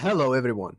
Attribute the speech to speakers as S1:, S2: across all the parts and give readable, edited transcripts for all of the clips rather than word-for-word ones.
S1: Hello everyone.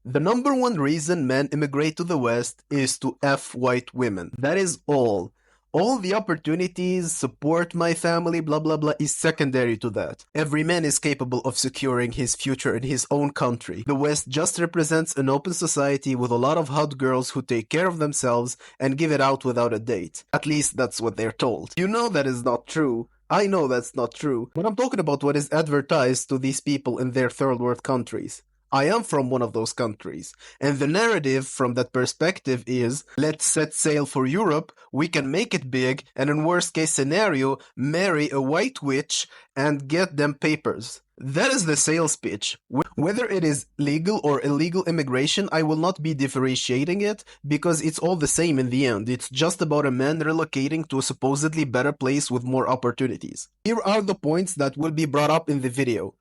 S1: The number one reason men immigrate to the West is to F white women. That is all. All the opportunities, support my family, blah blah blah, is secondary to that. Every man is capable of securing his future in his own country. The West just represents an open society with a lot of hot girls who take care of themselves and give it out without a date. At least that's what they're told. You know that is not true. I know that's not true, but I'm talking about what is advertised to these people in their third world countries. I am from one of those countries, and the narrative from that perspective is, let's set sail for Europe, we can make it big, and in worst case scenario, marry a white witch and get them papers. That is the sales pitch. Whether it is legal or illegal immigration, I will not be differentiating it because it's all the same in the end. It's just about a man relocating to a supposedly better place with more opportunities. Here are the points that will be brought up in the video.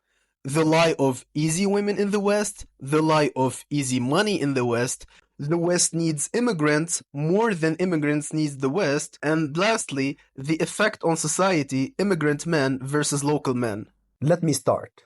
S1: The lie of easy women in the West, the lie of easy money in the West needs immigrants more than immigrants needs the West, and lastly, the effect on society, immigrant men versus local men. Let me start.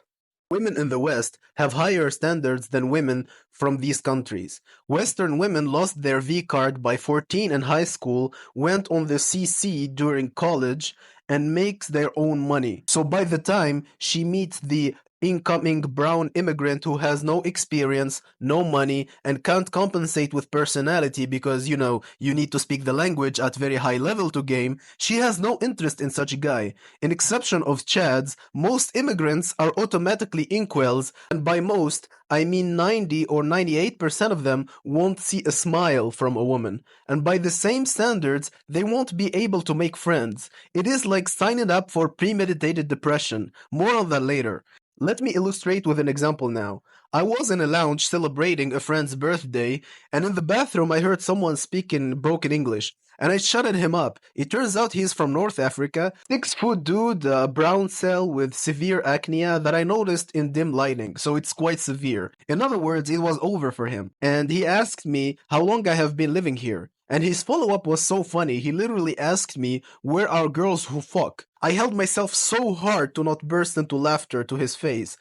S1: Women in the West have higher standards than women from these countries. Western women lost their V card by 14 in high school, went on the CC during college, and makes their own money. So by the time she meets the incoming brown immigrant who has no experience, no money, and can't compensate with personality because, you need to speak the language at very high level to game, she has no interest in such a guy. In exception of Chads, most immigrants are automatically inkwells, and by most, I mean 90 or 98% of them won't see a smile from a woman. And by the same standards, they won't be able to make friends. It is like signing up for premeditated depression. More on that later. Let me illustrate with an example now. I was in a lounge celebrating a friend's birthday, and in the bathroom I heard someone speak in broken English, and I shutted him up. It turns out he's from North Africa, 6-foot dude, brown cell with severe acne that I noticed in dim lighting, so it's quite severe. In other words, it was over for him, and he asked me how long I have been living here. And his follow-up was so funny, he literally asked me, where are girls who fuck? I held myself so hard to not burst into laughter to his face.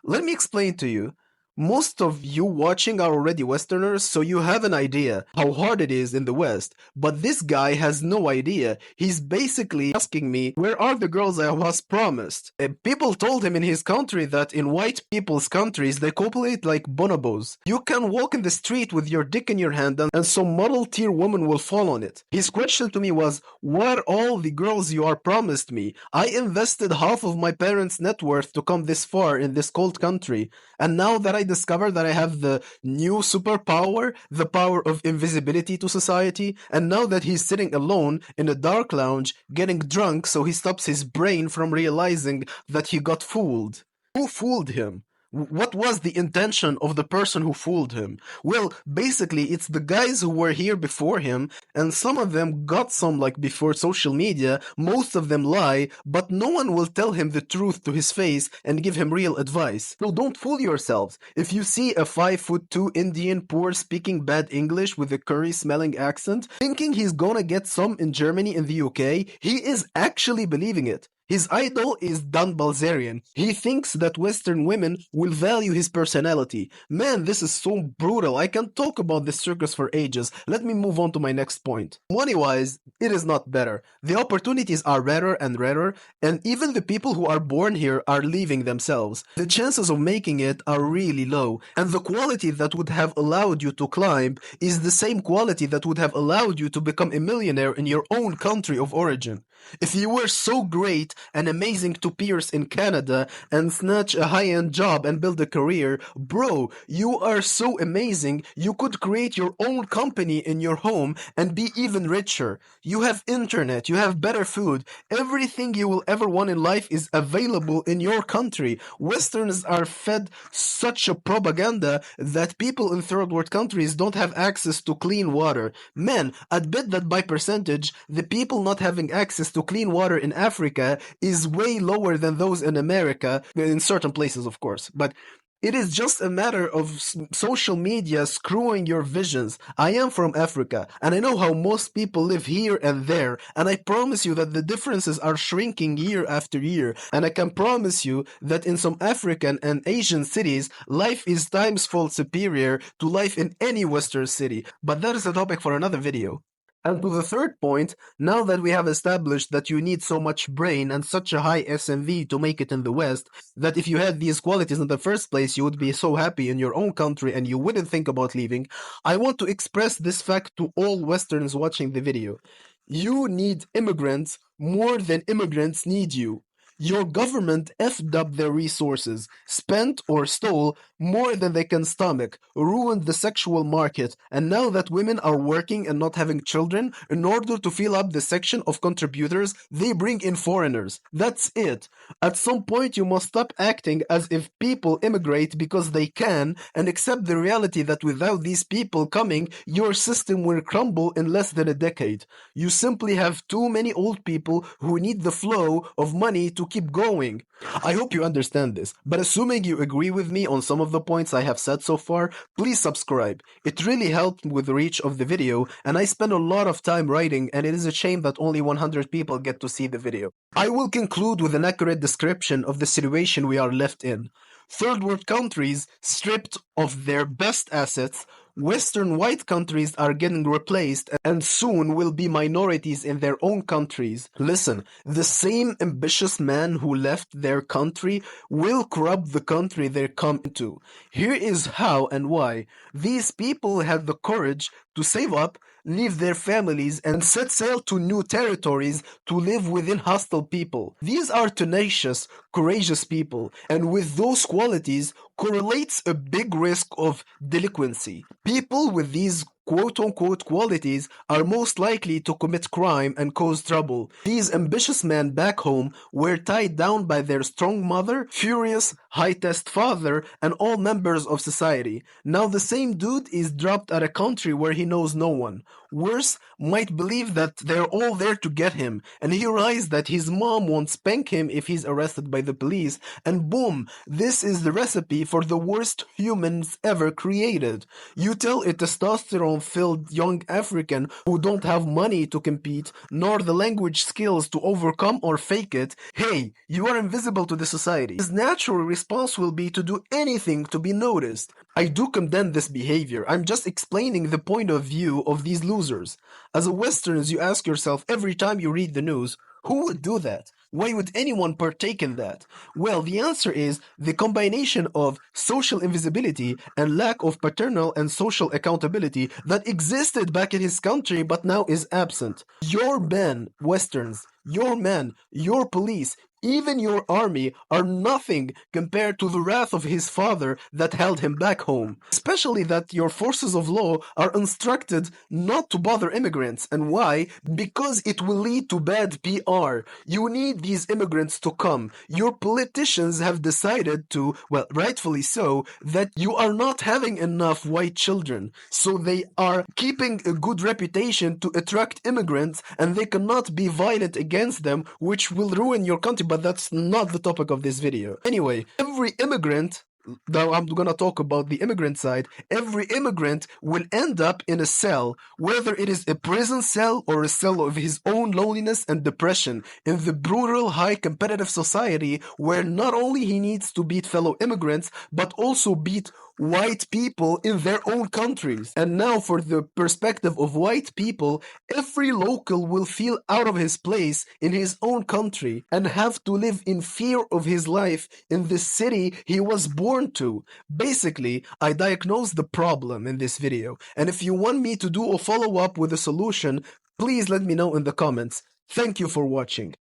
S1: Let me explain to you. Most of you watching are already Westerners, so you have an idea how hard it is in the West. But this guy has no idea. He's basically asking me, where are the girls I was promised? People told him in his country that in white people's countries they copulate like bonobos. You can walk in the street with your dick in your hand and some model tier woman will fall on it. His question to me was, what are all the girls you are promised me? I invested half of my parents' net worth to come this far in this cold country. And now that I discover that I have the new superpower, the power of invisibility to society, and now that he's sitting alone in a dark lounge getting drunk so he stops his brain from realizing that he got fooled. Who fooled him? What was the intention of the person who fooled him? Well, basically, it's the guys who were here before him, and some of them got some like before social media, most of them lie, but no one will tell him the truth to his face and give him real advice. So don't fool yourselves. If you see a 5'2" Indian poor speaking bad English with a curry-smelling accent, thinking he's gonna get some in Germany and the UK, he is actually believing it. His idol is Dan Balzerian. He thinks that Western women will value his personality. Man, this is so brutal. I can talk about this circus for ages. Let me move on to my next point. Money-wise, it is not better. The opportunities are rarer and rarer, and even the people who are born here are leaving themselves. The chances of making it are really low, and the quality that would have allowed you to climb is the same quality that would have allowed you to become a millionaire in your own country of origin. If you were so great and amazing to peers in Canada and snatch a high-end job and build a career, bro, you are so amazing you could create your own company in your home and be even richer. You have internet, you have better food, everything you will ever want in life is available in your country. Westerns are fed such a propaganda that people in third world countries don't have access to clean water. Man, I'd bet that by percentage, the people not having access to clean water in Africa is way lower than those in America, in certain places of course, but It is just a matter of social media screwing your visions. I am from Africa, and I know how most people live here and there, and I promise you that the differences are shrinking year after year. And I can promise you that in some African and Asian cities, life is times-fold superior to life in any Western city. But that is a topic for another video. And to the third point, now that we have established that you need so much brain and such a high SMV to make it in the West, that if you had these qualities in the first place, you would be so happy in your own country and you wouldn't think about leaving, I want to express this fact to all Westerns watching the video. You need immigrants more than immigrants need you. Your government effed up their resources, spent or stole more than they can stomach, ruined the sexual market, and now that women are working and not having children, in order to fill up the section of contributors, they bring in foreigners. That's it. At some point, you must stop acting as if people immigrate because they can and accept the reality that without these people coming, your system will crumble in less than a decade. You simply have too many old people who need the flow of money to keep going. I hope you understand this, but assuming you agree with me on some of the points I have said so far, please subscribe. It really helped with the reach of the video, and I spend a lot of time writing, and it is a shame that only 100 people get to see the video. I will conclude with an accurate description of the situation we are left in. Third world countries stripped of their best assets, Western white countries are getting replaced and soon will be minorities in their own countries. Listen, the same ambitious man who left their country will corrupt the country they come into. Here is how and why. These people had the courage to save up, leave their families, and set sail to new territories to live within hostile people. These are tenacious, courageous people, and with those qualities correlates a big risk of delinquency. People with these quote-unquote qualities are most likely to commit crime and cause trouble. These ambitious men back home were tied down by their strong mother, furious, high-test father, and all members of society. Now the same dude is dropped at a country where he knows no one. Worse, might believe that they're all there to get him, and he realizes that his mom won't spank him if he's arrested by the police, and boom, this is the recipe for the worst humans ever created. You tell a testosterone-filled young African who don't have money to compete, nor the language skills to overcome or fake it, hey, you are invisible to the society. His natural response will be to do anything to be noticed. I do condemn this behavior. I'm just explaining the point of view of these losers. As a Westerners, you ask yourself every time you read the news, who would do that? Why would anyone partake in that? Well, the answer is the combination of social invisibility and lack of paternal and social accountability that existed back in his country but now is absent. Your men, Westerns, your men, your police, even your army are nothing compared to the wrath of his father that held him back home. Especially that your forces of law are instructed not to bother immigrants. And why? Because it will lead to bad PR. You need these immigrants to come. Your politicians have decided to, well, rightfully so, that you are not having enough white children. So they are keeping a good reputation to attract immigrants, and they cannot be violent against them, which will ruin your country. But that's not the topic of this video. Anyway, every immigrant, now I'm gonna talk about the immigrant side, every immigrant will end up in a cell, whether it is a prison cell or a cell of his own loneliness and depression, in the brutal, high competitive society where not only he needs to beat fellow immigrants, but also beat white people in their own countries. And now for the perspective of white people, every local will feel out of his place in his own country and have to live in fear of his life in the city he was born to. Basically, I diagnosed the problem in this video, and if you want me to do a follow-up with a solution, please let me know in the comments. Thank you for watching.